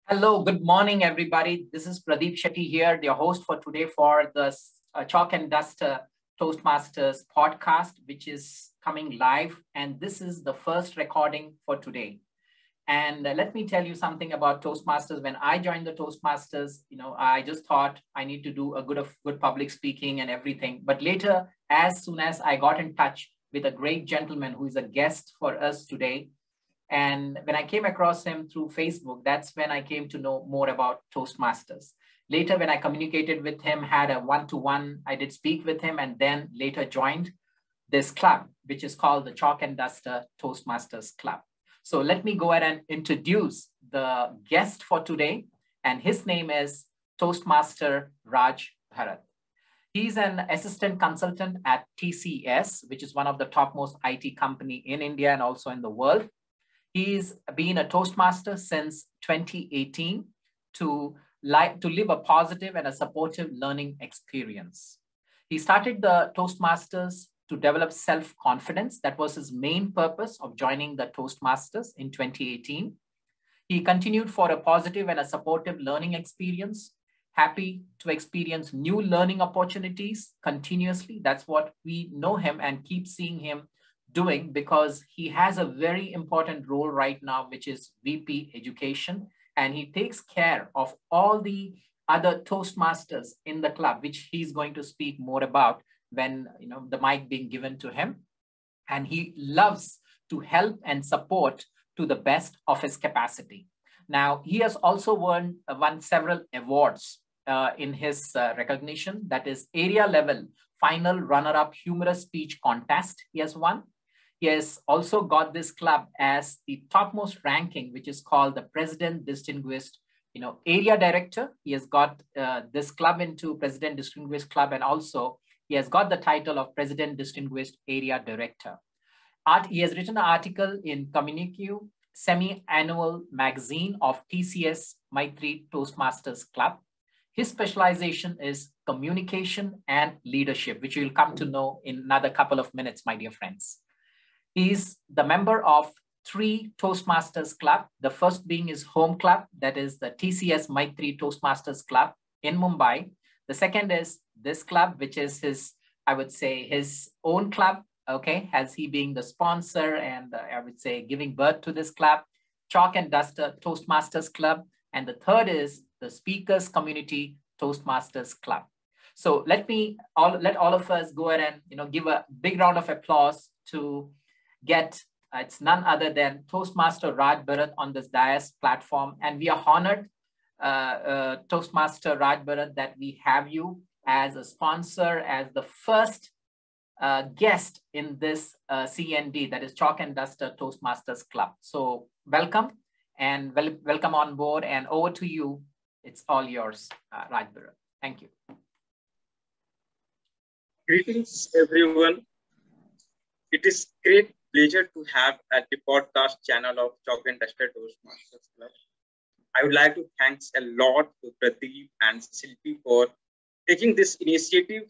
Hello, good morning, everybody. This is Pradeep Shetty here, your host for today for the Chalk and Dust Toastmasters podcast, which is coming live. And this is the first recording for today. And let me tell you something about Toastmasters. When I joined the Toastmasters, I just thought I need to do a good public speaking and everything. But later, as soon as I got in touch with a great gentleman who is a guest for us today, and when I came across him through Facebook, that's when I came to know more about Toastmasters. Later, when I communicated with him, had a one-to-one, I did speak with him and then later joined this club, which is called the Chalk and Duster Toastmasters Club. So let me go ahead and introduce the guest for today. And his name is Toastmaster Raj Bharat. He's an assistant consultant at TCS, which is one of the topmost IT company in India and also in the world. He's been a Toastmaster since 2018 to live a positive and a supportive learning experience. He started the Toastmasters to develop self-confidence. That was his main purpose of joining the Toastmasters in 2018. He continued for a positive and a supportive learning experience, happy to experience new learning opportunities continuously. That's what we know him and keep seeing him doing, because he has a very important role right now, which is VP Education, and he takes care of all the other Toastmasters in the club, which he's going to speak more about when the mic being given to him. And he loves to help and support to the best of his capacity. Now, he has also won several awards in his recognition. That is area level final runner-up humorous speech contest he has won. He has also got this club as the topmost ranking, which is called the President Distinguished, Area Director. He has got this club into President Distinguished Club, and also he has got the title of President Distinguished Area Director. He has written an article in Communique, semi-annual magazine of TCS Maitri Toastmasters Club. His specialization is communication and leadership, which you'll come to know in another couple of minutes, my dear friends. He's the member of 3 Toastmasters Club, the first being his home club, that is the TCS Maitri Toastmasters Club in Mumbai. The second is this club, which is his own club, okay, as he being the sponsor and giving birth to this club, Chalk and Duster Toastmasters Club. And the third is the Speakers Community Toastmasters Club. So let all of us go ahead and give a big round of applause to get it's none other than Toastmaster Raj Bharat on this dais platform. And we are honored, Toastmaster Raj Bharat, that we have you as a sponsor, as the first guest in this CnD, that is Chalk and Duster Toastmasters Club. So welcome and welcome on board, and over to you. It's all yours, Raj Bharat. Thank you. Greetings, everyone. It is great pleasure to have at the podcast channel of Chalk and Duster Toastmasters Club. I would like to thank a lot to Pradeep and Shilpi for taking this initiative,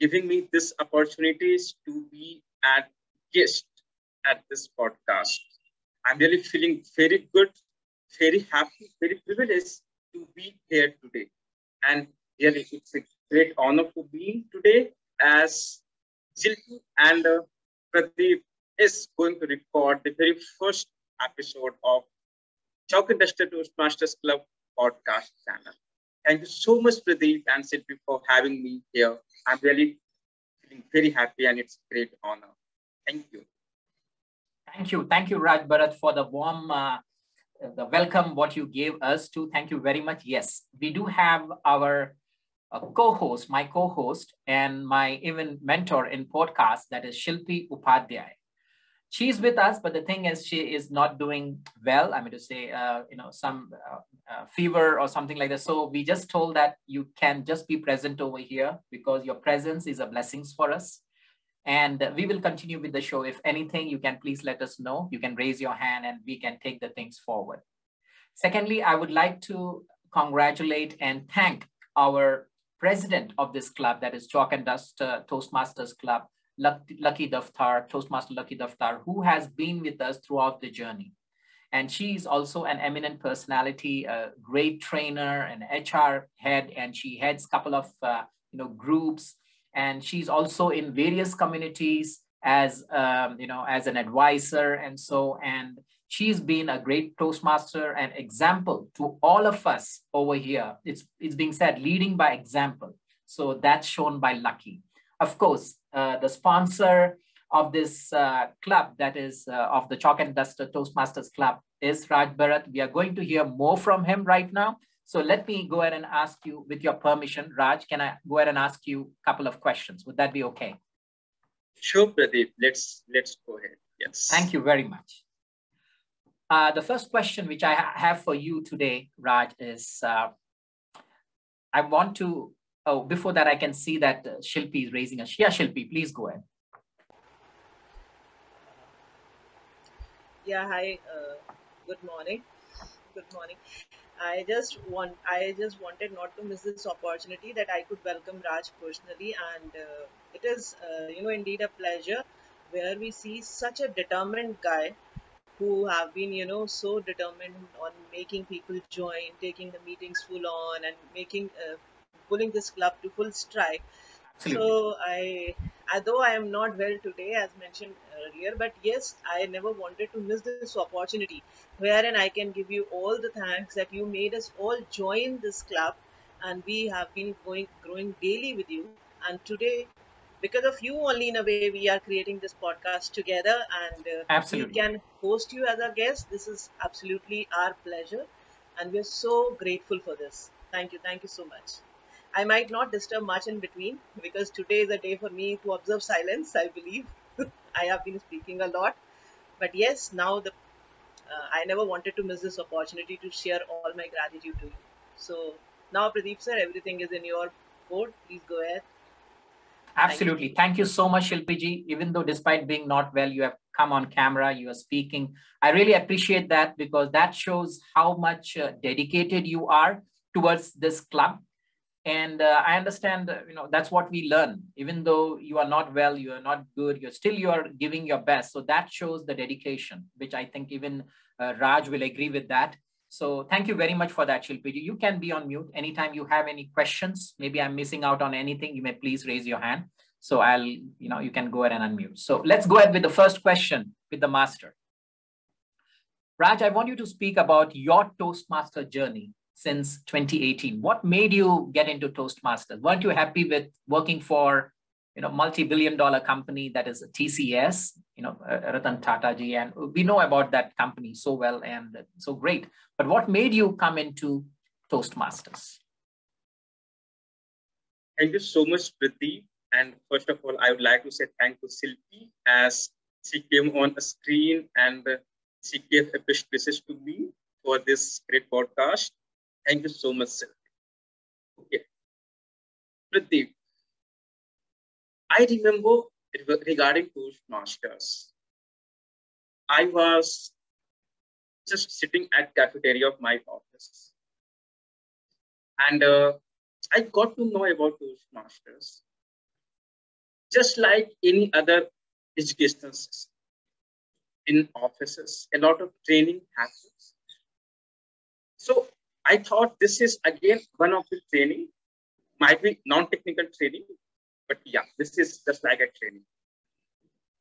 giving me this opportunities to be a guest at this podcast. I'm really feeling very good, very happy, very privileged to be here today. And really, it's a great honor to be today as Shilpi and Pradeep is going to record the very first episode of Chalk and Duster Toastmasters Club podcast channel. Thank you so much, Pradeep and Shilpi, for having me here. I'm really feeling very happy, and it's a great honor. Thank you. Thank you, Raj Bharat, for the warm the welcome what you gave us too. Thank you very much. Yes, we do have our co-host, my co-host and my even mentor in podcast, that is Shilpi Upadhyay. She's with us, but the thing is, she is not doing well. I mean to say, some fever or something like that. So we just told that you can just be present over here because your presence is a blessing for us. And we will continue with the show. If anything, you can please let us know. You can raise your hand and we can take the things forward. Secondly, I would like to congratulate and thank our president of this club, that is Chalk and Dust Toastmasters Club, Lucky Daftuar, Toastmaster Lucky Daftuar, who has been with us throughout the journey. And she's also an eminent personality, a great trainer, an HR head, and she heads a couple of groups. And she's also in various communities as as an advisor, and she's been a great Toastmaster and example to all of us over here. It's being said, leading by example. So that's shown by Lucky. Of course, the sponsor of this club, that is of the Chalk and Duster Toastmasters Club, is Raj Bharat. We are going to hear more from him right now. So let me go ahead and ask you, with your permission, Raj, can I go ahead and ask you a couple of questions? Would that be okay? Sure, Pradeep. Let's go ahead. Yes. Thank you very much. The first question which I have for you today, Raj, is I want to, before that, I can see that Shilpi is raising a, yeah, Shilpi, please go ahead. Yeah, hi. Good morning. Good morning. I just wanted not to miss this opportunity that I could welcome Raj personally, and it is indeed a pleasure where we see such a determined guy who have been so determined on making people join, taking the meetings full on, and making pulling this club to full stride. Absolutely. So although I am not well today, as mentioned earlier, but yes, I never wanted to miss this opportunity, wherein I can give you all the thanks that you made us all join this club, and we have been growing daily with you. And today, because of you only, in a way, we are creating this podcast together, and we Absolutely. can host you as a guest. This is absolutely our pleasure, and we are so grateful for this. Thank you so much. I might not disturb much in between because today is a day for me to observe silence, I believe. I have been speaking a lot. But yes, now I never wanted to miss this opportunity to share all my gratitude to you. So now, Pradeep sir, everything is in your court. Please go ahead. Absolutely. Thank you so much, Shilpiji. Even though despite being not well, you have come on camera, you are speaking. I really appreciate that, because that shows how much dedicated you are towards this club. And I understand, that's what we learn. Even though you are not well, you are not good, you are giving your best. So that shows the dedication, which I think even Raj will agree with that. So thank you very much for that, Shilpiji. You can be on mute anytime you have any questions. Maybe I'm missing out on anything. You may please raise your hand. So you can go ahead and unmute. So let's go ahead with the first question with the master. Raj, I want you to speak about your Toastmaster journey since 2018. What made you get into Toastmasters? Weren't you happy with working for, multi-billion-dollar company that is TCS, Ratan Tata ji, and we know about that company so well and so great. But what made you come into Toastmasters? Thank you so much, Pradeep. And first of all, I would like to say thank you, Shilpi, as she came on a screen and she gave a best wishes to me for this great podcast. Thank you so much, sir. Okay. Pradeep, I remember regarding Toastmasters, I was just sitting at cafeteria of my office. And I got to know about Toastmasters. Just like any other educational system, in offices, a lot of training happens. So I thought this is again one of the training, might be non-technical training, but yeah, this is just like a training.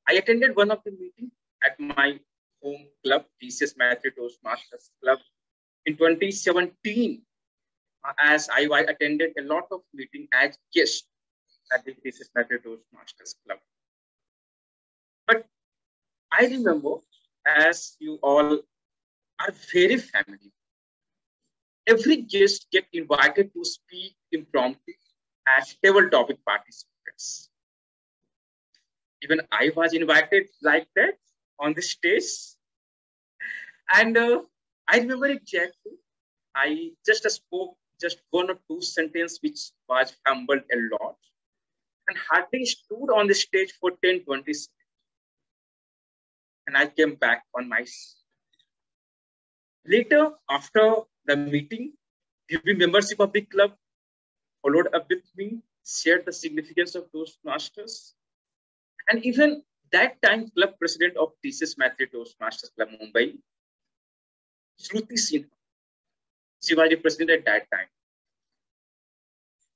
I attended one of the meetings at my home club, TCS Toastmasters Club, in 2017, as I attended a lot of meetings as guest at the TCS Toastmasters Club. But I remember, as you all are very familiar, every guest get invited to speak impromptu as table topic participants. Even I was invited like that on the stage. And I remember exactly, I just spoke just one or two sentences which was fumbled a lot, and hardly stood on the stage for 10-20 seconds. And I came back on my seat. Later, after the meeting, the membership of the club followed up with me, shared the significance of Toastmasters. And even that time, club president of TCS Toastmasters Club Mumbai Shruti Sinha. She was the president at that time.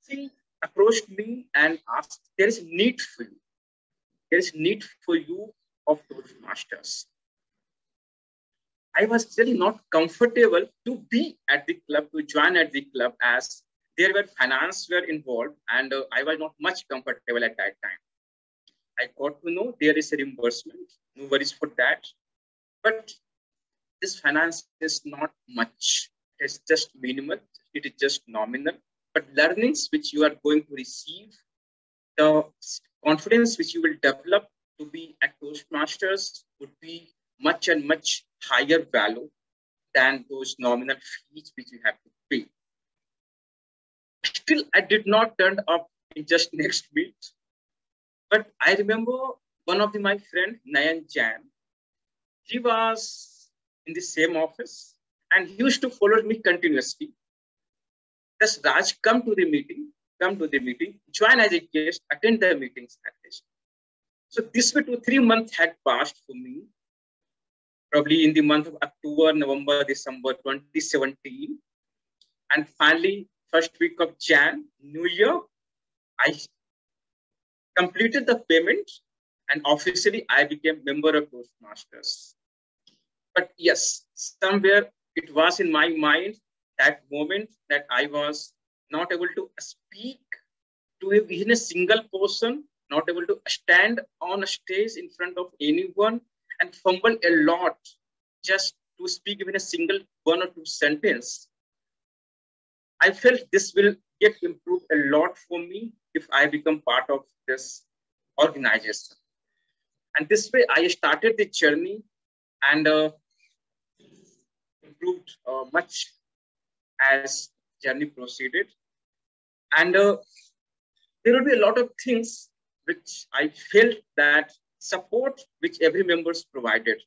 She approached me and asked, there is need for you. There is need for you of Toastmasters. I was really not comfortable to be at the club, to join at the club, as there were finance were involved, and I was not much comfortable at that time. I got to know there is a reimbursement, no worries for that. But this finance is not much. It's just minimal. It is just nominal. But learnings which you are going to receive, the confidence which you will develop to be at Toastmasters would be much and much higher value than those nominal fees which you have to pay. Still, I did not turn up in just next week. But I remember one of my friend, Nair, he was in the same office and he used to follow me continuously. Does Raj come to the meeting, join as a guest, attend the meetings at least. So this way 2-3 months had passed for me, probably in the month of October, November, December 2017. And finally, first week of Jan, New Year, I completed the payment and officially I became member of Toastmasters. But yes, somewhere it was in my mind that moment that I was not able to speak to even a single person, not able to stand on a stage in front of anyone, and fumble a lot just to speak even a single 1 or 2 sentences. I felt this will get improved a lot for me if I become part of this organization. And this way I started the journey and improved much as journey proceeded. And there will be a lot of things which I felt that support which every members provided,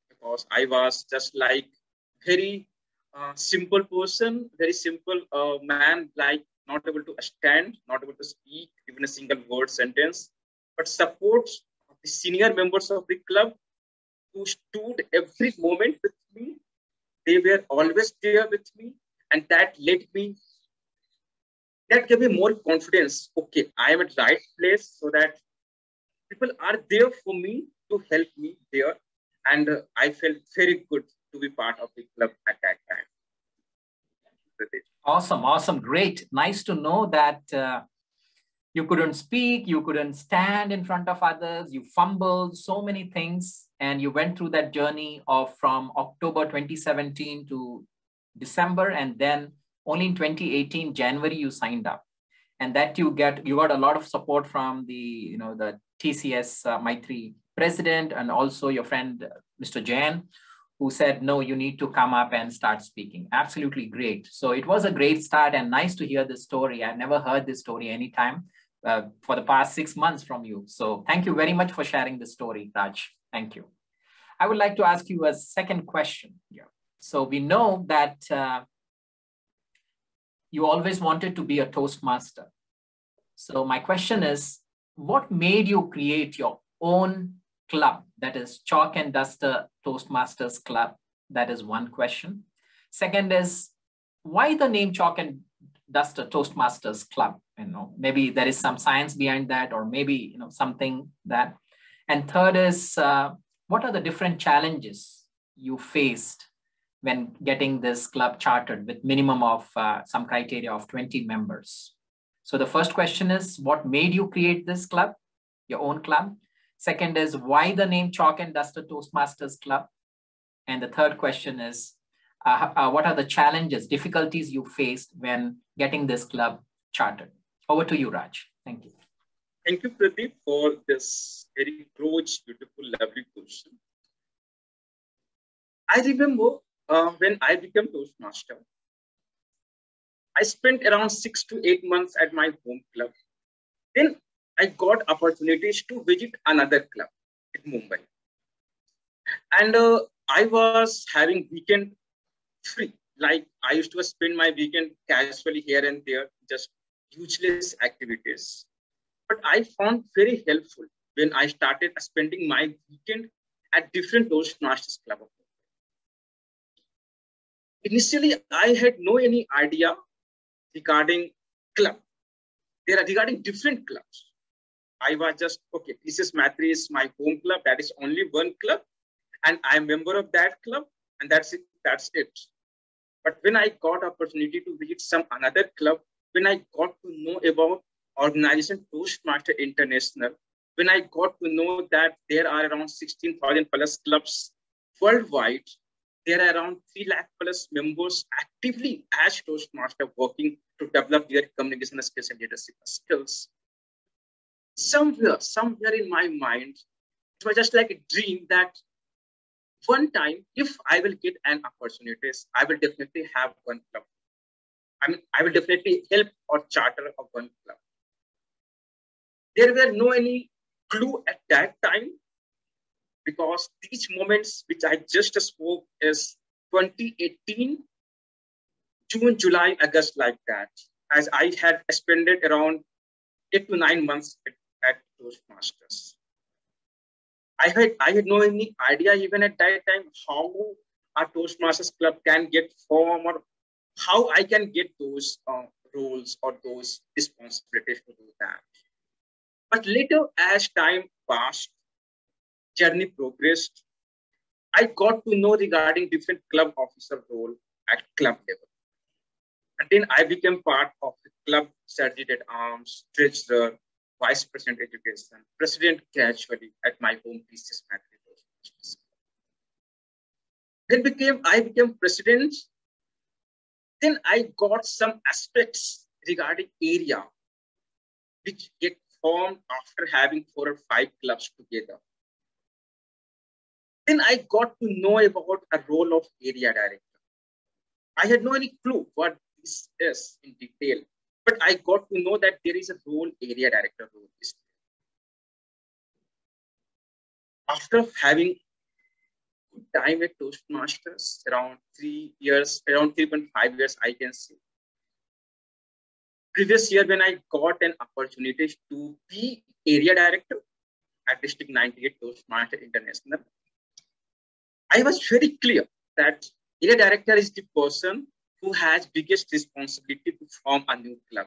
because I was just like very simple person, very simple man, like not able to stand, not able to speak even a single word sentence, but support of the senior members of the club who stood every moment with me. They were always there with me, and that gave me more confidence. Okay, I am at the right place, so that people are there for me to help me there. And I felt very good to be part of the club at that time. Awesome. Great. Nice to know that you couldn't speak, you couldn't stand in front of others, you fumbled so many things, and you went through that journey of from October 2017 to December, and then only in 2018 January you signed up, and that you got a lot of support from the the TCS Maitri president, and also your friend Mr. Jain, who said, no, you need to come up and start speaking. Absolutely great. So it was a great start and nice to hear this story. I've never heard this story anytime for the past 6 months from you. So thank you very much for sharing this story, Raj. Thank you. I would like to ask you a second question here. So we know that you always wanted to be a Toastmaster. So my question is, what made you create your own club, that is Chalk and Duster Toastmasters Club? That is one question. Second is, why the name Chalk and Duster Toastmasters Club? Maybe there is some science behind that, or maybe something that. And third is, what are the different challenges you faced when getting this club chartered with minimum of some criteria of 20 members? So the first question is, what made you create this club, your own club? Second is, why the name Chalk and Duster Toastmasters Club? And the third question is, what are the challenges, difficulties you faced when getting this club chartered? Over to you, Raj. Thank you. Thank you, Pradeep, for this very close, beautiful, lovely question. I remember when I became Toastmaster, I spent around 6 to 8 months at my home club. Then I got opportunities to visit another club in Mumbai. And I was having weekend free. Like I used to spend my weekend casually here and there, just useless activities. But I found very helpful when I started spending my weekend at different Toastmasters clubs. initially I had no any idea regarding club. There are regarding different clubs. I was just, okay, Thesis Mathri is my home club. That is only one club. And I'm a member of that club. And that's it. That's it. But when I got opportunity to visit some another club, when I got to know about organization Toastmaster International, when I got to know that there are around 16,000 plus clubs worldwide, there are around 3 lakh plus members actively as Toastmaster working to develop their communication skills and leadership skills. Somewhere in my mind, it was just like a dream that one time, if I will get an opportunity, I will definitely have one club. I will definitely help or charter of one club. There were no any clue at that time, because these moments which I just spoke is 2018, June, July, August, like that, as I had spent it around 8 to 9 months at Toastmasters. I had no any idea even at that time how a Toastmasters club can get formed, or how I can get those roles or those responsibilities to do that. But later, as time passed, journey progressed, I got to know regarding different club officer role at club level. And then I became part of the club Sergeant at Arms, Treasurer, Vice President Education, President gradually at my home Thesis Mathri. Then I became President. Then I got some aspects regarding area which get formed after having 4 or 5 clubs together. Then I got to know about a role of area director. I had no any clue what this is in detail, but I got to know that there is a role, area director role. After having good time at Toastmasters, around 3 years, around 3.5 years, I can say. Previous year, when I got an opportunity to be area director at District 98 Toastmaster International, I was very clear that area director is the person who has biggest responsibility to form a new club.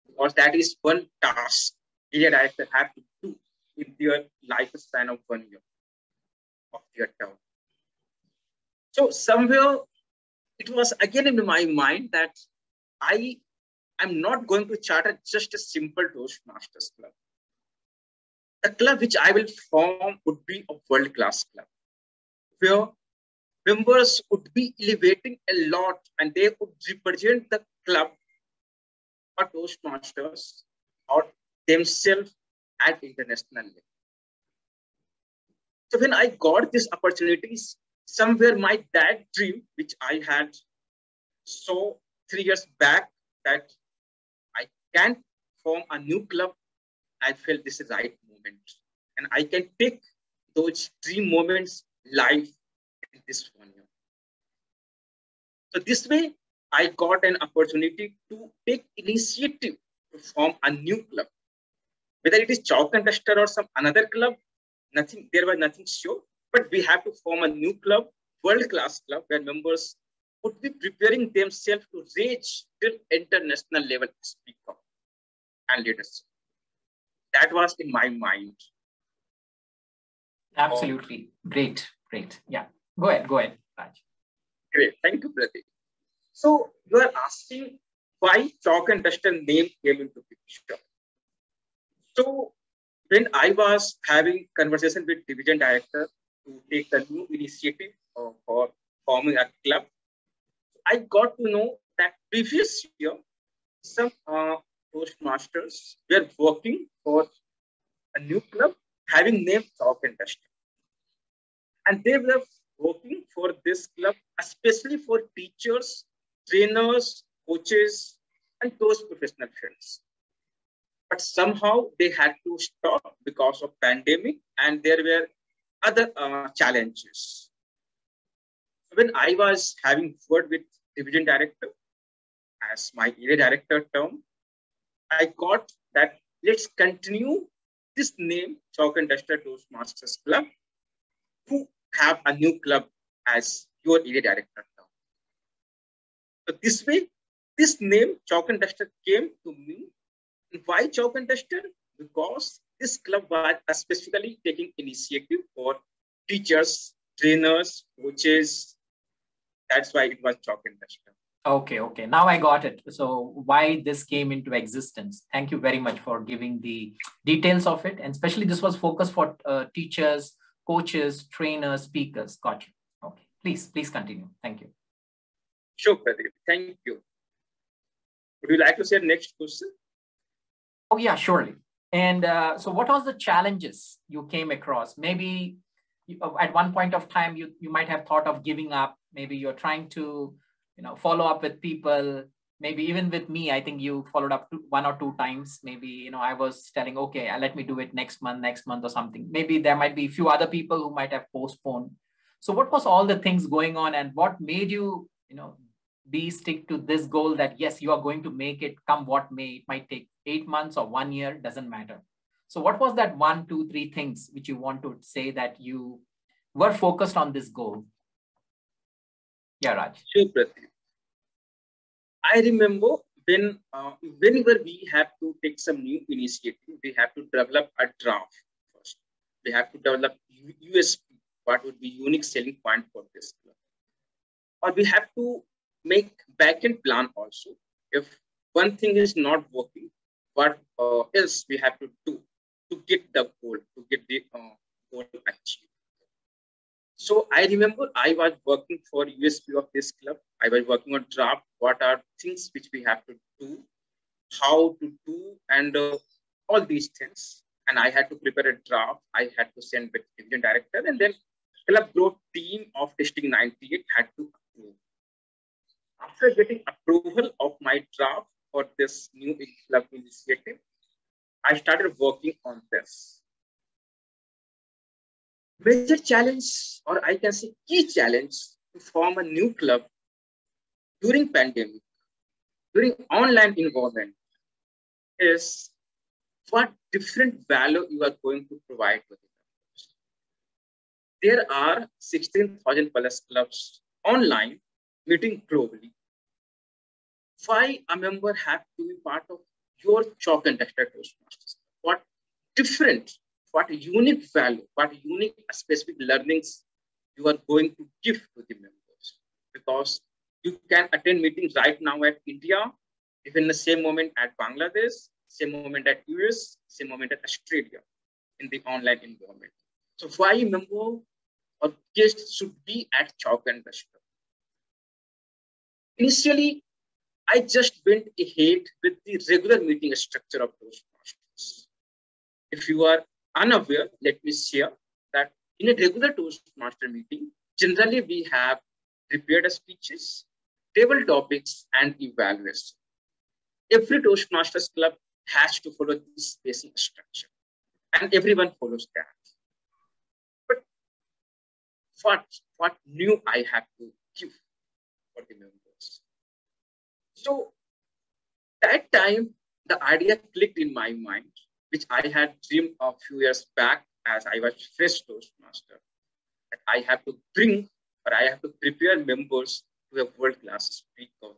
Because that is one task area director have to do in their lifespan of 1 year of their term. So somewhere it was again in my mind that I am not going to charter just a simple Toastmasters club. The club which I will form would be a world-class club, where members would be elevating a lot and they would represent the club or Toastmasters or themselves at international level. So when I got these opportunities, somewhere my that dream, which I had saw 3 years back, that I can form a new club, I felt this is the right moment. And I can take those dream moments live in this 1 year. So this way, I got an opportunity to take initiative to form a new club. Whether it is Chalk and Duster or some another club, there was nothing sure. But we have to form a new club, world-class club, where members would be preparing themselves to reach till international level speaker and leadership. That was in my mind. Absolutely. Great. Yeah. Go ahead, Raj. Great. Thank you, Pradeep. So you are asking why Chalk and Duster name came into picture. So when I was having conversation with division director to take the new initiative for forming a club, I got to know that previous year, some Toastmasters were working for a new club having named Chalk and Duster. And they were working for this club, especially for teachers, trainers, coaches, and those professional fields. But somehow they had to stop because of pandemic, and there were other challenges. When I was having word with division director as my area director term, I got that let's continue this name, Chalk and Duster Toastmasters Club, to have a new club as your area director now. So this way, this name Chalk and Duster came to me. Why Chalk and Duster? Because this club was specifically taking initiative for teachers, trainers, coaches. That's why it was Chalk and Duster. Okay. Now I got it. So why this came into existence. Thank you very much for giving the details of it. And especially this was focused for teachers, coaches, trainers, speakers. Got you. Okay. Please continue. Thank you. Sure, Pradeep. Thank you. Would you like to say next question? Oh, yeah, surely. And so what was the challenges you came across? Maybe at one point of time, you might have thought of giving up. Maybe you're trying to follow up with people, maybe even with me. I think you followed up 1 or 2 times. Maybe, I was telling, okay, let me do it next month or something. Maybe there might be a few other people who might have postponed. So what was all the things going on and what made you, stick to this goal that, yes, you are going to make it come what may. It might take 8 months or 1 year, doesn't matter. So what was that 1, 2, 3 things which you want to say that you were focused on this goal? Yeah, Raj. Sure, Pradeep. I remember whenever we have to take some new initiative, we have to develop a draft first. We have to develop USP, what would be unique selling point for this club. Or we have to make backend plan also. If one thing is not working, what else we have to do to get the goal, to get the goal achieved. So I remember I was working for USP of this club. I was working on draft. What are things which we have to do, how to do, and all these things. And I had to prepare a draft. I had to send with division director, and then club growth team of testing 98 had to approve. After getting approval of my draft for this new club initiative, I started working on this. Major challenge, or I can say key challenge, to form a new club during pandemic, during online environment, is what different value you are going to provide to the members. There are 16,000 plus clubs online meeting globally. Why a member have to be part of your Chalk and Duster Toastmasters? What different, what unique value, what unique specific learnings you are going to give to the members? Because you can attend meetings right now at India, even the same moment at Bangladesh, same moment at US, same moment at Australia in the online environment. So why a member or guest should be at Chalk and Duster? Initially, I just went ahead with the regular meeting structure of Toastmasters. If you are unaware, let me share that in a regular Toastmaster meeting, generally we have prepared speeches, table topics, and evaluation. Every Toastmasters club has to follow this basic structure, and everyone follows that. But what new I have to give for the members? So that time, the idea clicked in my mind, which I had dreamed a few years back as I was fresh Toastmaster, that I have to bring or I have to prepare members to a world-class speaker.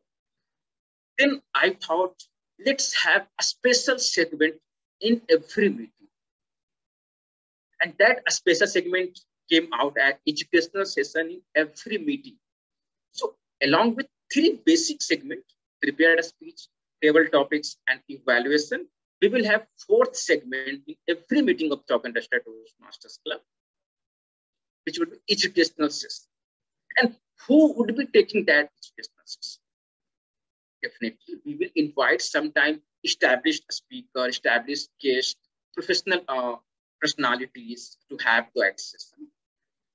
Then I thought, let's have a special segment in every meeting. And that a special segment came out at educational session in every meeting. So along with 3 basic segments, prepared a speech, table topics, and evaluation, we will have 4th segment in every meeting of Chalk and Duster Toastmasters Club, which would be educational session. And who would be taking that educational session? Definitely, we will invite sometime established speaker, established guest, professional personalities to have that session.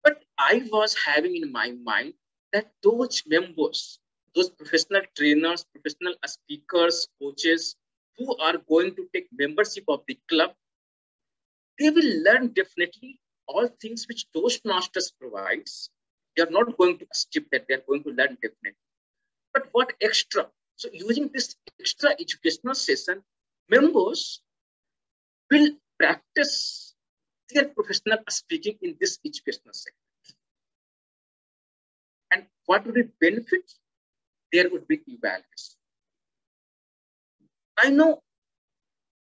But I was having in my mind that those members, those professional trainers, professional speakers, coaches, who are going to take membership of the club, they will learn definitely all things which Toastmasters provides. They are not going to skip that, they are going to learn definitely. But what extra? So using this extra educational session, members will practice their professional speaking in this educational segment. And what would be benefits? There would be evaluation. I know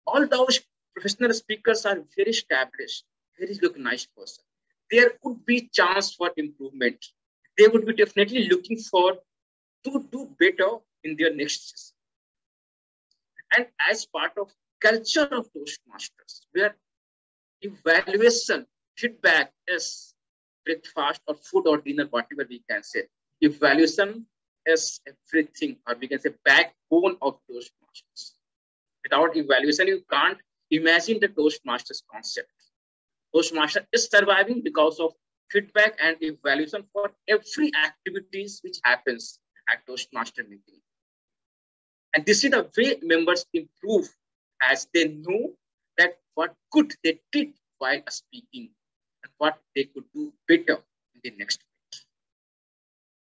all those professional speakers are very established, very recognized person. There would be chance for improvement. They would be definitely looking for to do better in their next session. And as part of culture of Toastmasters, where evaluation, feedback is breakfast or food or dinner, whatever we can say. Evaluation is everything, or we can say backbone of Toastmasters. Without evaluation, you can't imagine the Toastmasters concept. Toastmaster is surviving because of feedback and evaluation for every activities which happens at Toastmaster meeting. And this is the way members improve as they know that what good they did while speaking and what they could do better in the next week.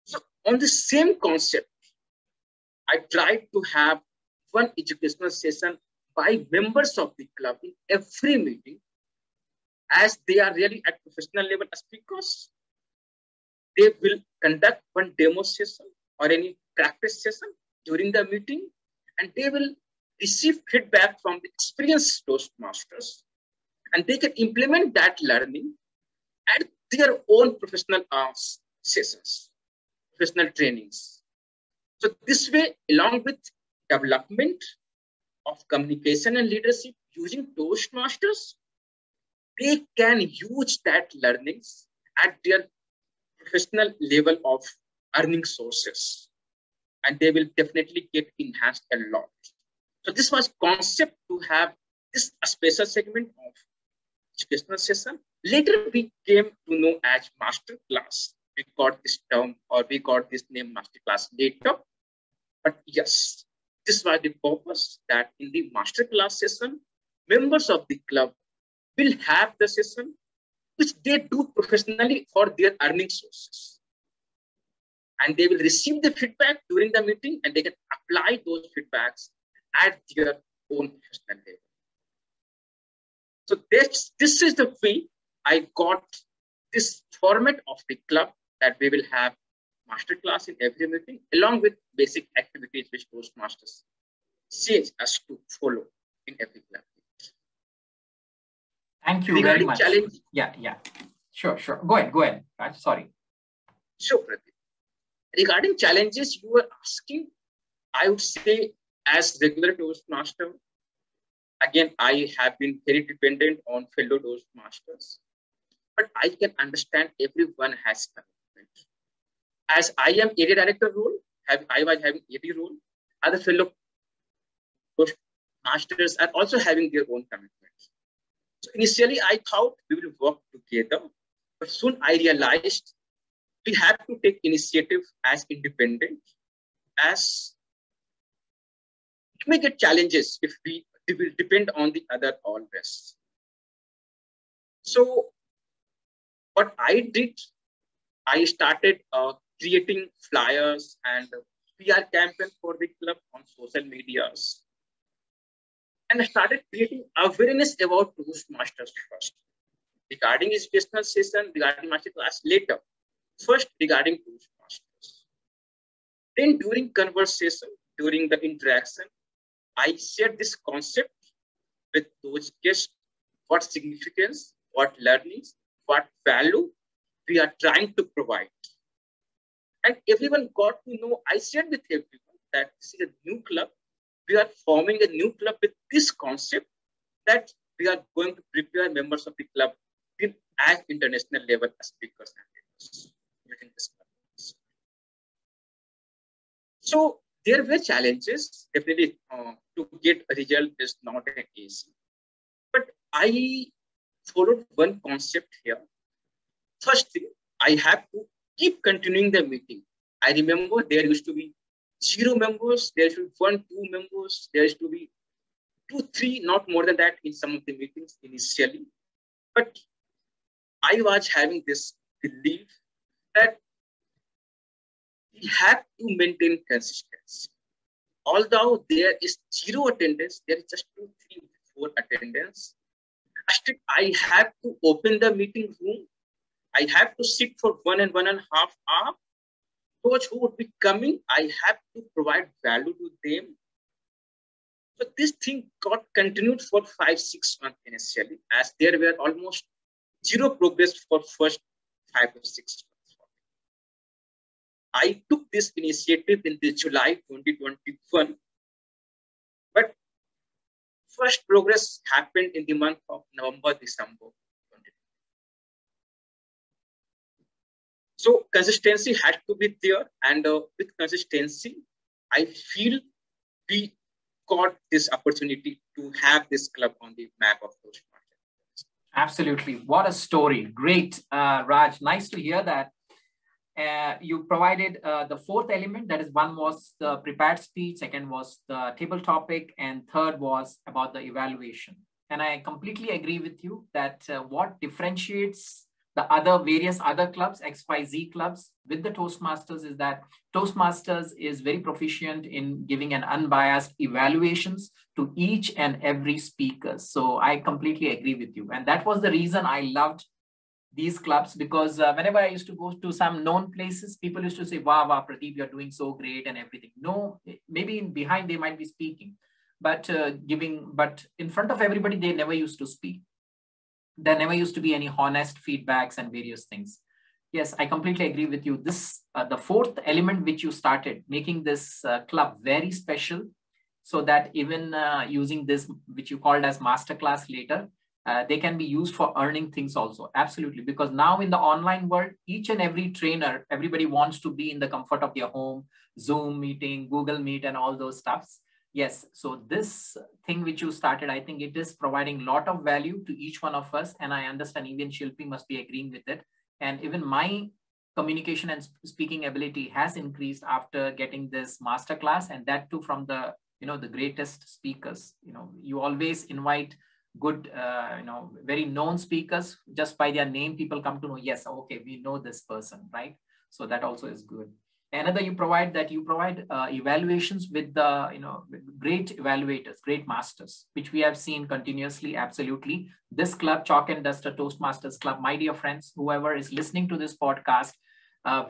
So on the same concept, I tried to have one educational session by members of the club in every meeting, as they are really at professional level speakers. They will conduct one demo session or any practice session during the meeting, and they will receive feedback from the experienced Toastmasters, and they can implement that learning at their own professional sessions, professional trainings. So this way, along with development of communication and leadership using Toastmasters, they can use that learnings at their professional level of earning sources, and they will definitely get enhanced a lot. So this was concept to have this special segment of educational session. Later we came to know as master class. We got this term, or we got this name master class later. But yes, this was the purpose, that in the master class session, members of the club will have the session which they do professionally for their earning sources. And they will receive the feedback during the meeting, and they can apply those feedbacks at their own professional level. So this is the way I got this format of the club, that we will have masterclass in every meeting, along with basic activities which Toastmasters say us to follow in every club. Thank you very much. Yeah. Sure. Go ahead. Raj, sorry. Sure, Pradeep. Regarding challenges you were asking, I would say, as regular Toastmaster, again, I have been very dependent on fellow Toastmasters, but I can understand everyone has commitment. As I am area director role, I was having AD role, other fellow Toastmasters are also having their own commitments. So initially, I thought we will work together, but soon I realized we have to take initiative as independent, as it may get challenges if we will depend on the other always. So what I did, I started creating flyers and PR campaign for the club on social medias. And I started creating awareness about Toastmasters first. Regarding educational session, regarding masterclass later. First, regarding Toastmasters. Then during conversation, during the interaction, I shared this concept with those guests, what significance, what learnings, what value we are trying to provide. And everyone got to know, I shared with everyone that this is a new club. We are forming a new club with this concept, that we are going to prepare members of the club as international level speakers and leaders within this club. So there were challenges, definitely to get a result is not easy. But I followed one concept here. First thing, I have to keep continuing the meeting. I remember there used to be 0 members, there should be 1, 2 members, there used to be 2, 3, not more than that in some of the meetings initially. But I was having this belief that we have to maintain consistency. Although there is 0 attendance, there is just 2, 3, 4 attendance. I have to open the meeting room. I have to sit for 1 and 1.5 hours those who would be coming, I have to provide value to them. So this thing got continued for 5-6 months initially, as there were almost zero progress for first 5 or 6 months. I took this initiative in the July 2021, but first progress happened in the month of November, December. So consistency had to be there, and with consistency, I feel we got this opportunity to have this club on the map of Toastmasters. Absolutely. What a story. Great, Raj. Nice to hear that. You provided the fourth element. That is, one was the prepared speech, second was the table topic, and third was about the evaluation. And I completely agree with you that what differentiates the various other clubs, XYZ clubs, with the Toastmasters is that Toastmasters is very proficient in giving an unbiased evaluations to each and every speaker. So I completely agree with you. And that was the reason I loved these clubs, because whenever I used to go to some known places, people used to say, wow, Pradeep, you're doing so great and everything. No, maybe behind they might be speaking, but but in front of everybody, they never used to speak. There never used to be any honest feedbacks and various things. Yes, I completely agree with you. This, the fourth element which you started, making this club very special, so that even using this, which you called as masterclass later, they can be used for earning things also. Absolutely. Because now in the online world, each and every trainer, everybody wants to be in the comfort of their home, Zoom meeting, Google Meet, and all those stuffs. Yes. So this thing which you started, I think it is providing a lot of value to each one of us. And I understand even Shilpi must be agreeing with it. And even my communication and speaking ability has increased after getting this masterclass, and that too from the, the greatest speakers. You always invite good, very known speakers. Just by their name, people come to know, yes, okay, we know this person, right? So that also is good. Another, you provide evaluations with the, great evaluators, great masters, which we have seen continuously. Absolutely. This club, Chalk and Duster Toastmasters Club, my dear friends, whoever is listening to this podcast,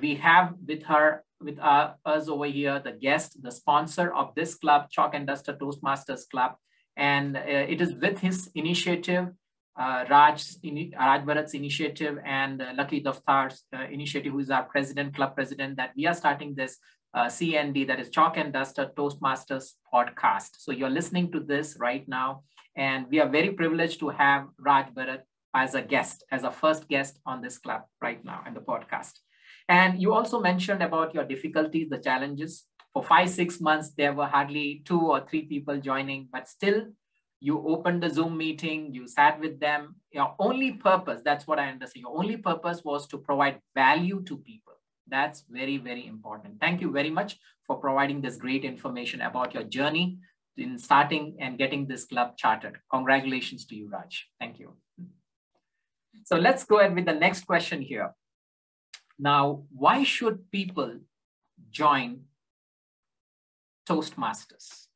we have with us over here, the guest, the sponsor of this club, Chalk and Duster Toastmasters Club. And it is with his initiative, Raj Bharat's initiative, and Lucky Daftuar's initiative, who is our club president, that we are starting this CnD, that is Chalk and Duster Toastmasters Podcast. So you're listening to this right now, and we are very privileged to have Raj Bharat as a guest, as a first guest on this club right now in the podcast. And you also mentioned about your difficulties, the challenges. For 5-6 months, there were hardly 2 or 3 people joining, but still you opened the Zoom meeting, you sat with them. Your only purpose, that's what I understand, your only purpose was to provide value to people. That's very, very important. Thank you very much for providing this great information about your journey in starting and getting this club chartered. Congratulations to you, Raj. Thank you. So let's go ahead with the next question here. Now, why should people join Toastmasters?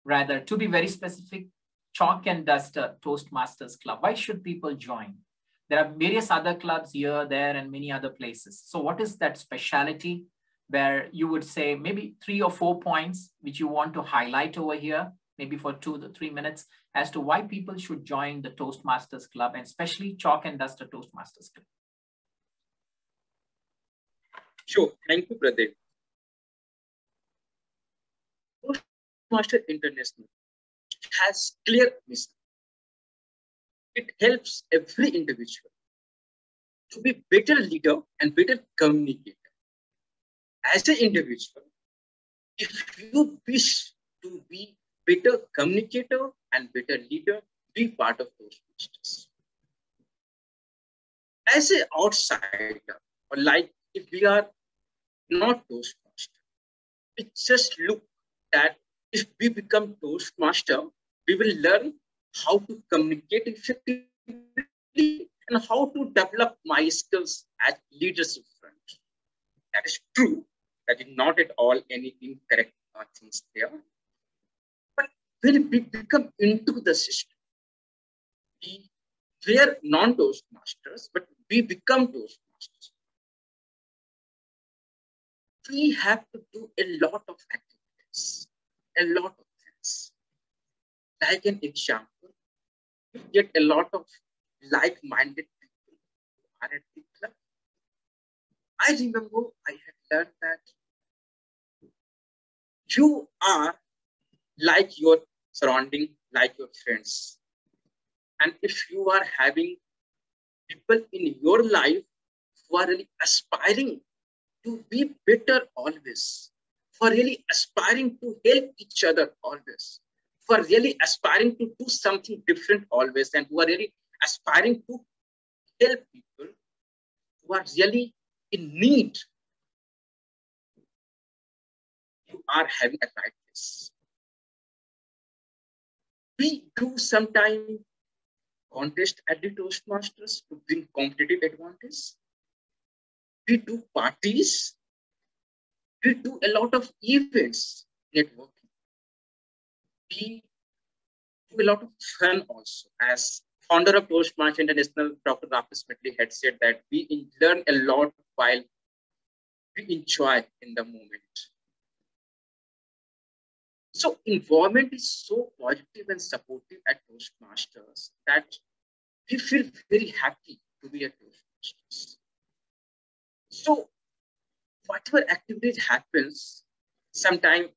Rather, to be very specific, Chalk and Duster Toastmasters Club. Why should people join? There are various other clubs here, there, and many other places. So what is that speciality where you would say maybe 3 or 4 points which you want to highlight over here, maybe for 2 to 3 minutes, as to why people should join the Toastmasters Club, and especially Chalk and Duster Toastmasters Club? Sure. Thank you, Pradeep. Toastmaster International has clear mission. It helps every individual to be better leader and better communicator. As an individual, if you wish to be better communicator and better leader, be part of Toastmasters. As an outsider, or like if we are not Toastmaster, we just look at if we become Toastmaster, we will learn how to communicate effectively and how to develop my skills as leadership front. That is true. That is not at all any incorrect things there. But when we become into the system, we were non-Toastmasters, but we become Toastmasters. we have to do a lot of activities, a lot of things. Like an example, you get a lot of like-minded people who are at the club. I remember I had learned that you are like your surrounding, like your friends. And if you are having people in your life who are really aspiring to be better always, for really aspiring to help each other always, for really aspiring to do something different always, and who are really aspiring to help people who are really in need, you are having a right place. We do sometimes contest at the Toastmasters to bring competitive advantage. We do parties. We do a lot of events, networking. We do a lot of fun also. As founder of Toastmasters International, Dr. Peethambaran had said that we learn a lot while we enjoy in the moment. So environment is so positive and supportive at Toastmasters that we feel very happy to be at Toastmasters. So whatever activities happens, sometime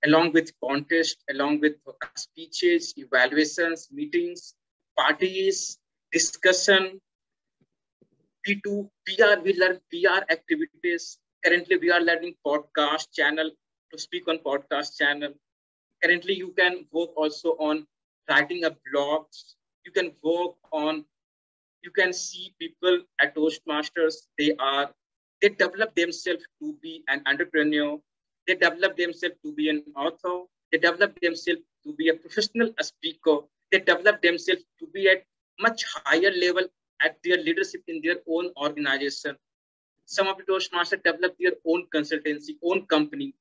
along with contest, along with speeches, evaluations, meetings, parties, discussion, we learn PR activities. Currently, we are learning podcast channel to speak on podcast channel. Currently, you can work also on writing a blog. You can see people at Toastmasters, they develop themselves to be an entrepreneur. They develop themselves to be an author. They develop themselves to be a professional speaker. They develop themselves to be at much higher level at their leadership in their own organization. Some of the Toastmasters develop their own consultancy, own company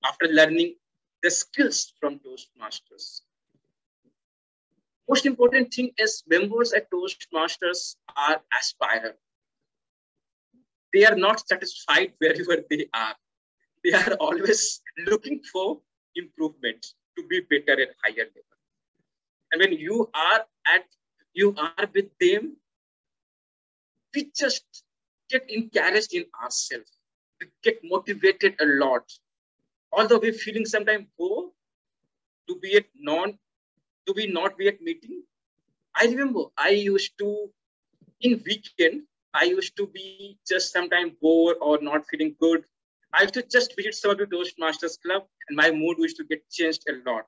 after learning the skills from Toastmasters. Most important thing is members at Toastmasters are aspirers. They are not satisfied wherever they are. They are always looking for improvement to be better at higher level. And when you are with them, we just get encouraged in ourselves. We get motivated a lot. Although we're feeling sometimes bored to not be at meeting. I remember in weekend, I used to be just sometimes bored or not feeling good. I used to just visit some of the Toastmasters club and my mood used to get changed a lot.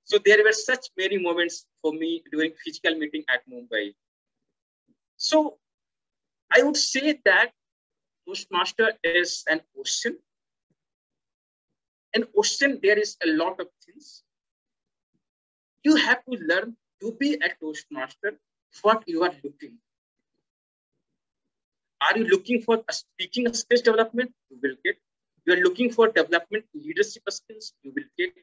So there were such many moments for me during physical meeting at Mumbai. So I would say that Toastmaster is an ocean. An ocean, there is a lot of things. You have to learn to be a Toastmaster what you are looking. Are you looking for a speaking skills development? You will get. You are looking for development leadership skills? You will get.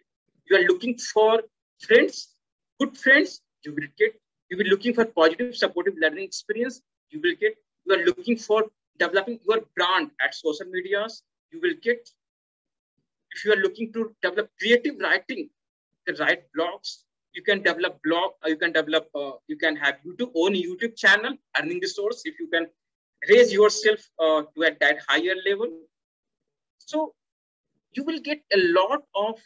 You are looking for friends, good friends? You will get. You will looking for positive, supportive learning experience? You will get. You are looking for developing your brand at social medias? You will get. If you are looking to develop creative writing, you can write blogs. You can develop blog. You can have own YouTube channel, earning the source. If you can raise yourself to at that higher level. So you will get a lot of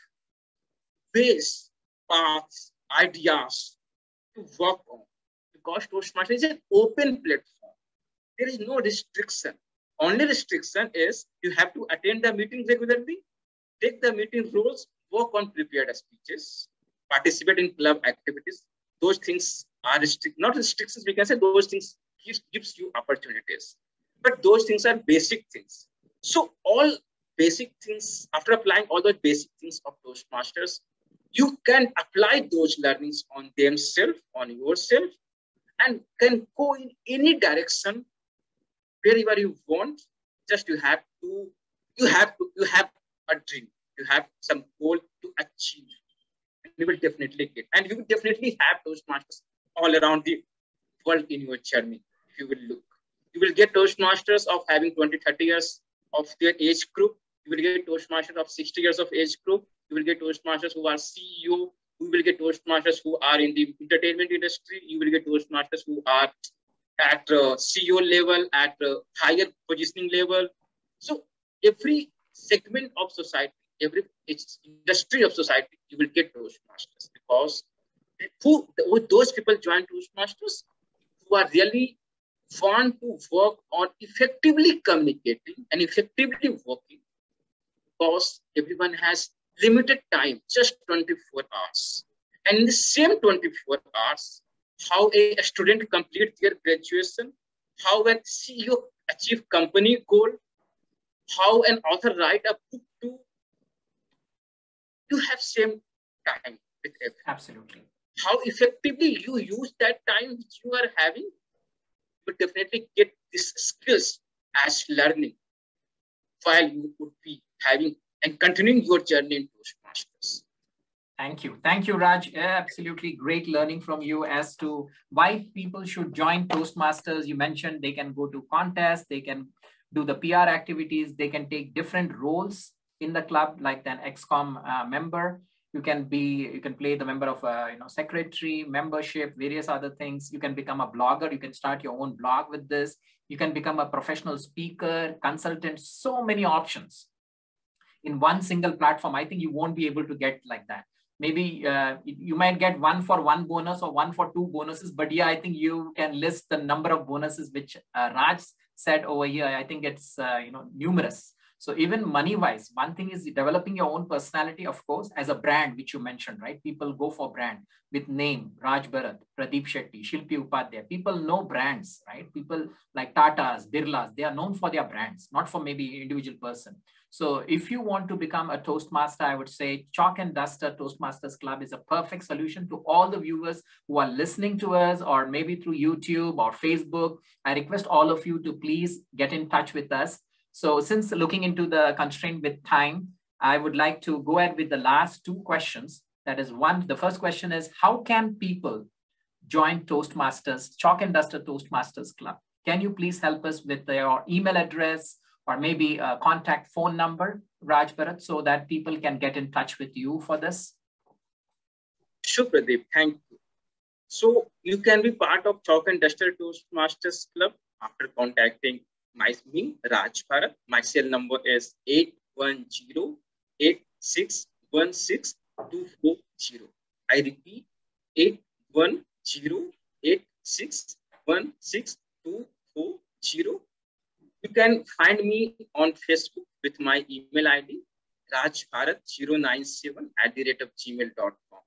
ways, paths, ideas to work on. Because Toastmasters is an open platform. There is no restriction. Only restriction is you have to attend the meeting regularly, take the meeting rules, work on prepared speeches, participate in club activities. Those things are not restrictions. We can say those things gives you opportunities. But those things are basic things. So all basic things, after applying all those basic things of Toastmasters, you can apply those learnings on themselves, on yourself, and can go in any direction wherever you want. Just you have a dream. You have some goal to achieve. And you will definitely get. And you will definitely have Toastmasters all around the world in your journey. If you will look, you will get Toastmasters of having 20, 30 years of their age group. You will get Toastmasters of 60 years of age group. You will get Toastmasters who are CEO. You will get Toastmasters who are in the entertainment industry. You will get Toastmasters who are at CEO level, at higher positioning level. So every segment of society, every industry of society, you will get Toastmasters, because those people join Toastmasters who are really want to work on effectively communicating and effectively working, because everyone has limited time, just 24 hours. And in the same 24 hours, how a student complete their graduation, how an CEO achieve company goal, how an author write a book to, you have same time with everyone. Absolutely. How effectively you use that time which you are having, you will definitely get these skills as learning while you would be having and continuing your journey in Toastmasters. Thank you. Thank you, Raj. Absolutely great learning from you as to why people should join Toastmasters. You mentioned they can go to contests, they can do the PR activities, they can take different roles in the club, like an XCOM member. You can play the member of secretary, membership, various other things. You can become a blogger. You can start your own blog with this. You can become a professional speaker, consultant, so many options in one single platform. I think you won't be able to get like that. Maybe you might get 1 for 1 bonus or 1 for 2 bonuses, but yeah, I think you can list the number of bonuses which Raj said over here. I think it's numerous. So even money-wise, one thing is developing your own personality, of course, as a brand, which you mentioned, right? People go for brand with name, Raj Bharat, Pradeep Shetty, Shilpi Upadhyay. People know brands, right? People like Tatas, Birlas, they are known for their brands, not for maybe individual person. So if you want to become a Toastmaster, I would say Chalk and Duster Toastmasters Club is a perfect solution to all the viewers who are listening to us, or maybe through YouTube or Facebook. I request all of you to please get in touch with us. So since looking into the constraint with time, I would like to go ahead with the last 2 questions. That is the first question is, how can people join Toastmasters, Chalk and Duster Toastmasters Club? Can you please help us with your email address or maybe a contact phone number, Raj Bharat, so that people can get in touch with you for this? Sure, Pradeep. Thank you. So you can be part of Chalk and Duster Toastmasters Club after contacting me, Raj Bharat. My cell number is 810-8616-240. I repeat, 810-8616-240. You can find me on Facebook with my email ID, rajbharat097@gmail.com.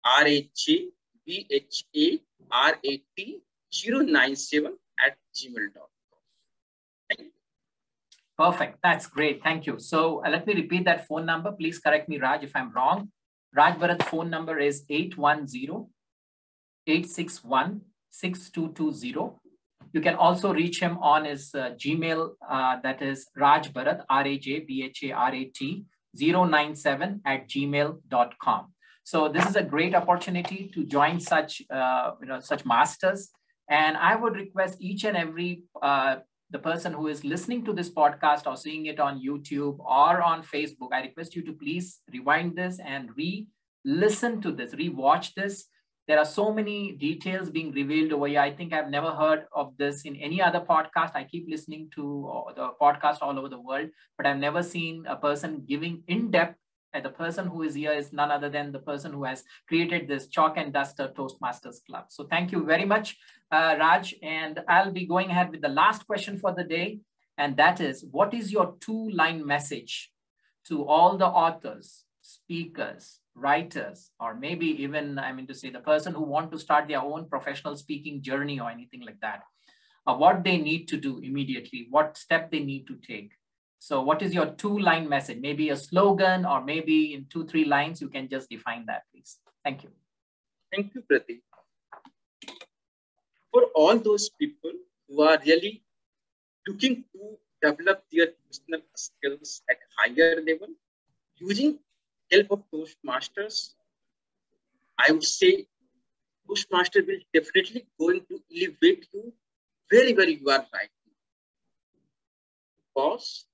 RAJBHARAT097@gmail.com. Perfect. That's great. Thank you. So let me repeat that phone number. Please correct me, Raj, if I'm wrong. Raj Bharat's phone number is 810-861-6220. You can also reach him on his Gmail, that is Raj Bharat, RAJBHARAT 097@gmail.com. So this is a great opportunity to join such masters. And I would request each and every the person who is listening to this podcast or seeing it on YouTube or on Facebook, I request you to please rewind this and re-listen to this, re-watch this. There are so many details being revealed over here. I think I've never heard of this in any other podcast. I keep listening to the podcast all over the world, but I've never seen a person giving in-depth. And the person who is here is none other than the person who has created this Chalk and Duster Toastmasters Club. So thank you very much, Raj. And I'll be going ahead with the last question for the day. And that is, what is your 2-line message to all the authors, speakers, writers, or maybe even, the person who want to start their own professional speaking journey or anything like that? What they need to do immediately, what step they need to take? So what is your 2-line message? Maybe a slogan, or maybe in 2-3 lines, you can just define that, please. Thank you. Thank you, Pradeep. For all those people who are really looking to develop their personal skills at higher level, using help of Toastmasters, I would say Toastmaster will definitely going to elevate you wherever you are right now. Because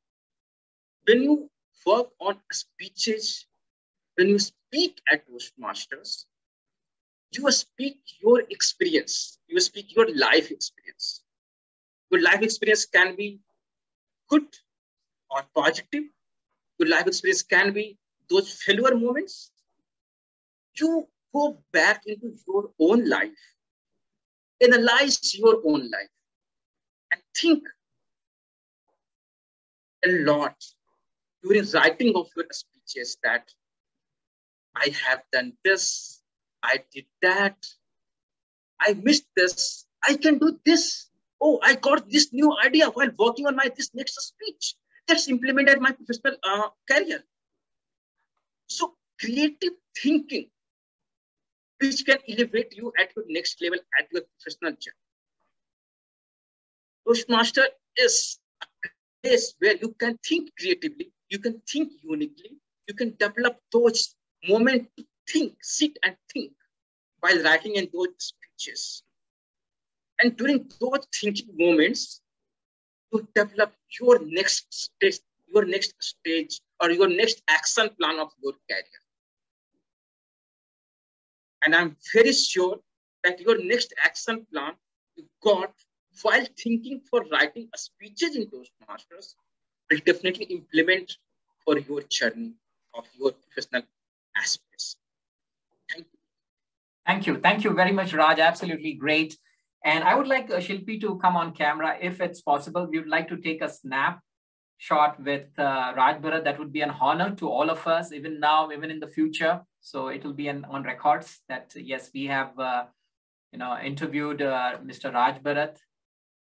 when you work on speeches, when you speak at Toastmasters, you speak your experience, you speak your life experience. Your life experience can be good or positive. Your life experience can be those failure moments. You go back into your own life, analyze your own life, and think a lot during writing of your speeches that I have done this, I did that, I missed this, I can do this. Oh, I got this new idea while working on my this next speech. That's implemented my professional career. So creative thinking, which can elevate you at your next level at your professional journey. Toastmaster is a place where you can think creatively, you can think uniquely, you can develop those moments to think, sit and think while writing in those speeches. And during those thinking moments, to develop your next stage, or your next action plan of your career. And I'm very sure that your next action plan you got while thinking for writing a speeches in Toastmasters will definitely implement for your journey of your professional aspects. Thank you. Thank you. Thank you very much, Raj. Absolutely great. And I would like Shilpi to come on camera if it's possible. We would like to take a snap shot with Raj Bharat. That would be an honor to all of us, even now, even in the future. So it will be on records that yes, we have interviewed Mr. Raj Bharat.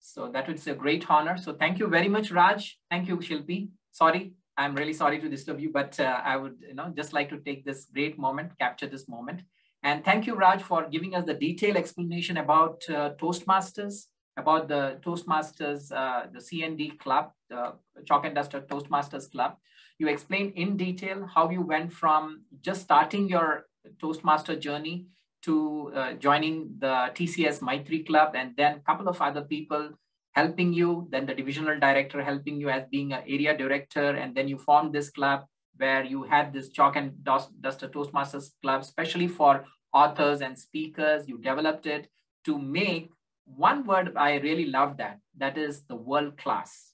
So that would be a great honor. So thank you very much, Raj. Thank you, Shilpi. Sorry, I'm really sorry to disturb you, but I would just like to take this great moment, capture this moment. And thank you, Raj, for giving us the detailed explanation about Toastmasters, about the Toastmasters, the CnD club, the Chalk and Duster Toastmasters club. You explained in detail how you went from just starting your Toastmaster journey to joining the TCS Maitri Club, and then a couple of other people helping you, then the divisional director helping you as being an area director, and then you formed this club where you had this Chalk and Duster Toastmasters Club, especially for authors and speakers. You developed it to make one word. I really love that is the world class.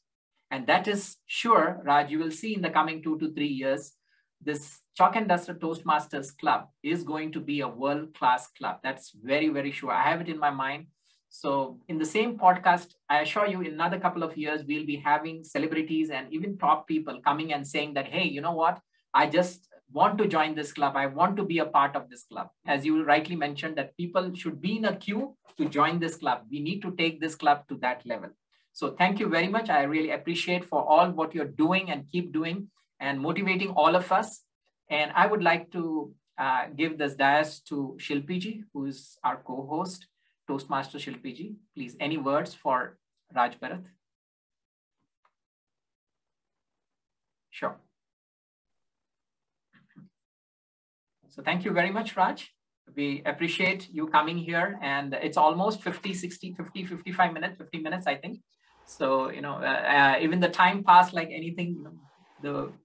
And that is sure, Raj, you will see in the coming 2 to 3 years, this Chalk and Duster Toastmasters Club is going to be a world-class club. That's very, very sure. I have it in my mind. So in the same podcast, I assure you in another couple of years, we'll be having celebrities and even top people coming and saying that, hey, you know what? I just want to join this club. I want to be a part of this club. As you rightly mentioned, that people should be in a queue to join this club. We need to take this club to that level. So thank you very much. I really appreciate for all what you're doing and keep doing and motivating all of us. And I would like to give this dais to Shilpi ji, who is our co-host, Toastmaster Shilpi ji. Please, any words for Raj Bharat? Sure. So thank you very much, Raj. We appreciate you coming here, and it's almost 50, 60, 50, 55 minutes, 50 minutes, I think. So, even the time passed like anything.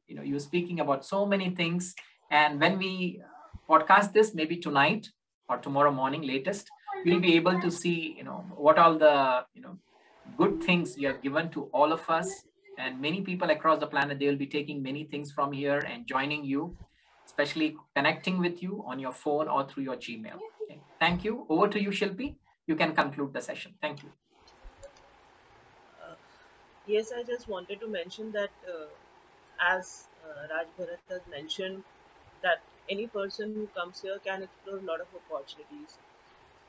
You're speaking about so many things. And when we podcast this, maybe tonight or tomorrow morning latest, we'll be able to see, what all the, good things you have given to all of us. And many people across the planet, they will be taking many things from here and joining you, especially connecting with you on your phone or through your Gmail. Okay. Thank you. Over to you, Shilpi. You can conclude the session. Thank you. Yes, I just wanted to mention that as Raj Bharat has mentioned, that any person who comes here can explore a lot of opportunities.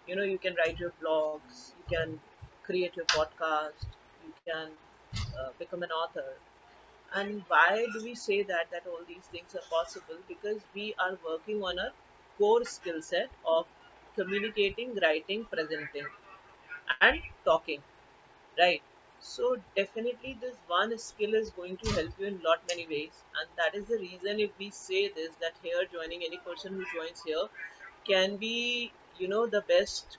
You can write your blogs, you can create your podcast, you can become an author. And why do we say that all these things are possible? Because we are working on a core skill set of communicating, writing, presenting, and talking, right? So definitely this one skill is going to help you in lot many ways, and that is the reason if we say this, that here joining any person who joins here can be the best,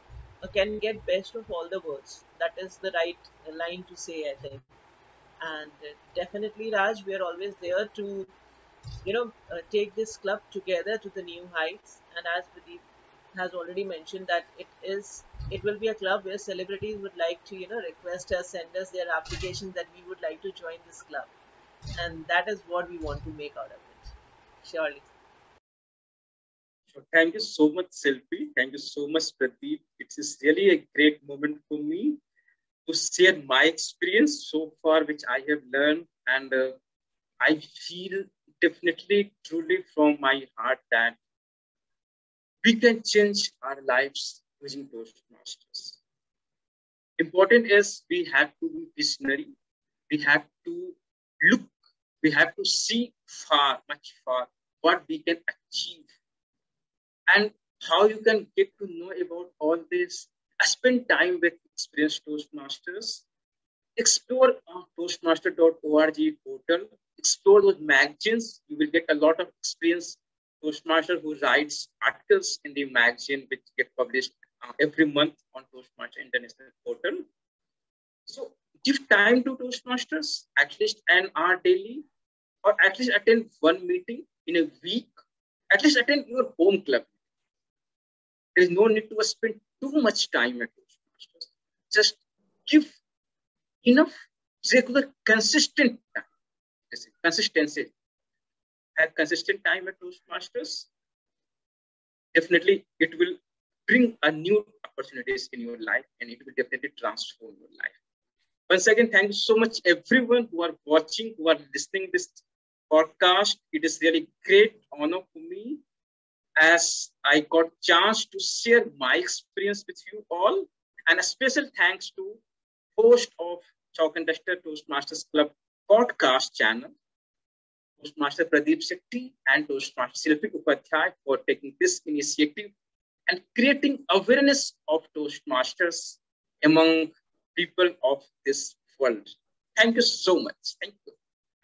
can get best of all the worlds. That is the right line to say, I think. And definitely, Raj, we are always there to, take this club together to the new heights. And as Pradeep has already mentioned, that it will be a club where celebrities would like to, request us, send us their applications that we would like to join this club. And that is what we want to make out of it. Surely. So thank you so much, Shilpi. Thank you so much, Pradeep. It is really a great moment for me to share my experience so far, which I have learned. And I feel definitely, truly from my heart that we can change our lives using Toastmasters. Important is we have to be visionary. We have to look, we have to see far, much far, what we can achieve and how you can get to know about all this. Spend time with experienced Toastmasters. Explore toastmaster.org portal. Explore those magazines. You will get a lot of experience. Toastmaster who writes articles in the magazine which get published every month on Toastmaster International portal. So give time to Toastmasters, at least an hour daily, or at least attend one meeting in a week. At least attend your home club. There is no need to spend too much time at Toastmasters. Just give enough regular, consistent time. Consistency. Have consistent time at Toastmasters. Definitely, it will bring a new opportunities in your life, and it will definitely transform your life. Once again, thank you so much, everyone who are watching, who are listening this podcast. It is really great honor for me as I got chance to share my experience with you all. And a special thanks to host of Chalk and Duster Toastmasters Club podcast channel, Toastmaster Pradeep Shetty and Toastmaster Shilpi Upadhyay for taking this initiative and creating awareness of Toastmasters among people of this world. Thank you so much. Thank you.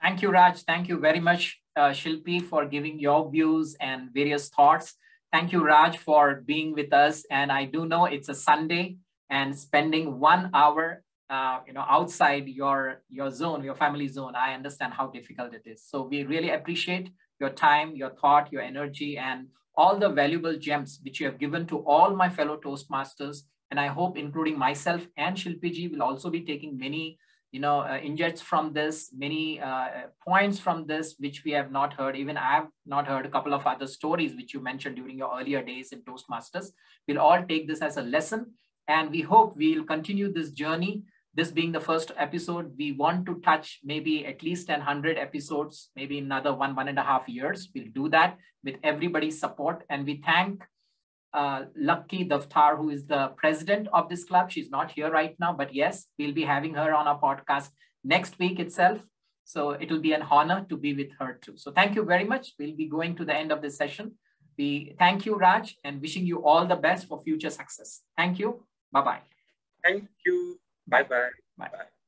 Thank you, Raj. Thank you very much, Shilpi, for giving your views and various thoughts. Thank you, Raj, for being with us. And I do know it's a Sunday and spending 1 hour outside your zone, your family zone. I understand how difficult it is. So we really appreciate your time, your thought, your energy, and all the valuable gems which you have given to all my fellow Toastmasters. And I hope, including myself and Shilpi ji, will also be taking many injects from this, many points from this, which we have not heard. Even I have not heard a couple of other stories which you mentioned during your earlier days in Toastmasters. We'll all take this as a lesson, and we hope we'll continue this journey. This being the first episode, we want to touch maybe at least 100 episodes, maybe another 1.5 years. We'll do that with everybody's support. And we thank Lucky Daftuar, who is the president of this club. She's not here right now, but yes, we'll be having her on our podcast next week itself. So it will be an honor to be with her too. So thank you very much. We'll be going to the end of this session. We thank you, Raj, and wishing you all the best for future success. Thank you. Bye-bye. Thank you. Bye-bye. Bye.